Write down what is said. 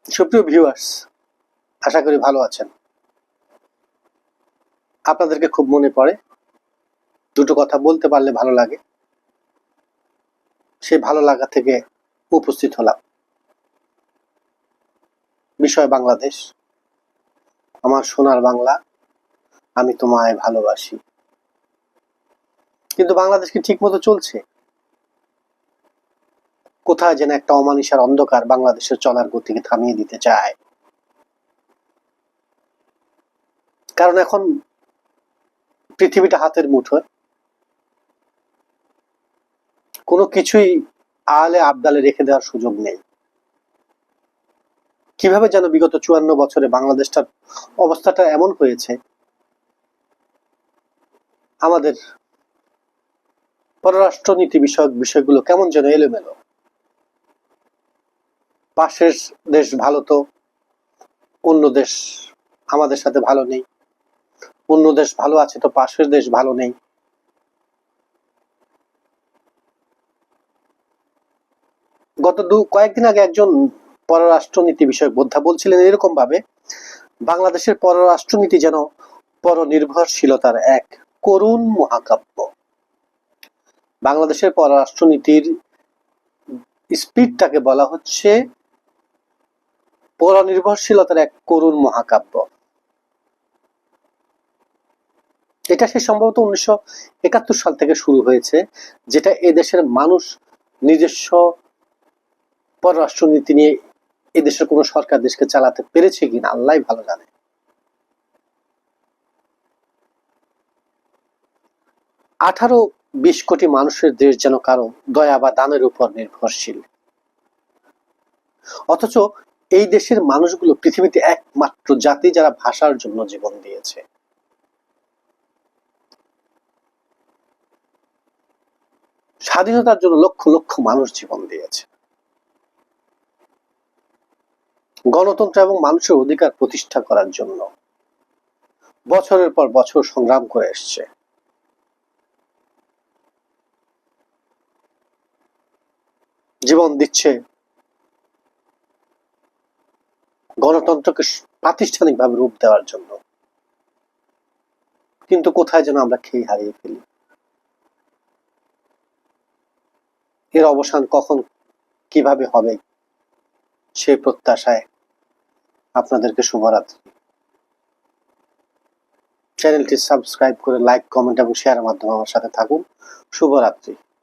সুপ্রিয় ভিউয়ার্স, আশা করি ভালো আছেন। আপনাদেরকে খুব মনে পড়ে, দুটো কথা বলতে পারলে ভালো লাগে, সেই ভালো লাগা থেকে উপস্থিত হলাম। বিষয় বাংলাদেশ, আমার সোনার বাংলা, আমি তোমায় ভালোবাসি। কিন্তু বাংলাদেশ কি ঠিক মতো চলছে? কোথায় যেন একটা অমানিসার অন্ধকার বাংলাদেশের চলার গতিকে থামিয়ে দিতে চায়। কারণ এখন পৃথিবীটা হাতের মুঠোয়, কোনো কিছুই আলে আবদালে রেখে দেওয়ার সুযোগ নেই। কিভাবে যেন বিগত ৫৪ বছরে বাংলাদেশটার অবস্থাটা এমন হয়েছে, আমাদের পররাষ্ট্রনীতি বিষয়ক বিষয়গুলো কেমন যেন এলোমেলো। পাশের দেশ ভালো তো অন্য দেশ আমাদের সাথে ভালো নেই, অন্য দেশ ভালো আছে তো পাশের দেশ ভালো নেই। গত কয়েকদিন আগে একজন পররাষ্ট্রনীতি বিষয়ক বোদ্ধা বলছিলেন এরকম ভাবে, বাংলাদেশের পররাষ্ট্রনীতি যেন পরনির্ভরশীলতার এক করুণ মহাকাব্য। বাংলাদেশের পররাষ্ট্রনীতির স্পিডটাকে বলা হচ্ছে পরনির্ভরশীলতার এক করুণ মহাকাব্য। এটা সে সম্ভবত ১৯৭১ সাল থেকে শুরু হয়েছে, যেটা এদেশের মানুষ নিজস্ব পররাষ্ট্রনীতি নিয়ে এদেশের কোন সরকার দেশকে চালাতে পেরেছে কিনা আল্লাহই ভালো জানে। আঠারো ২০ কোটি মানুষের দেশ যেন কারো দয়া বা দানের উপর নির্ভরশীল, অথচ এই দেশের মানুষগুলো পৃথিবীতে একমাত্র জাতি যারা ভাষার জন্য জীবন দিয়েছে। স্বাধীনতার জন্য লক্ষ লক্ষ মানুষ জীবন দিয়েছে। গণতন্ত্র এবং মানুষের অধিকার প্রতিষ্ঠা করার জন্য বছরের পর বছর সংগ্রাম করে এসছে। জীবন দিচ্ছে গণতন্ত্রকে প্রাতিষ্ঠানিকভাবে রূপ দেওয়ার জন্য। কিন্তু কোথায় যেন আমরা খেই হারিয়ে ফেলি। এর অবসান কখন কিভাবে হবে সেই প্রত্যাশায় আপনাদেরকে শুভরাত্রি। চ্যানেলটি সাবস্ক্রাইব করে লাইক, কমেন্ট এবং শেয়ারের মাধ্যমে আমার সাথে থাকুন। শুভরাত্রি।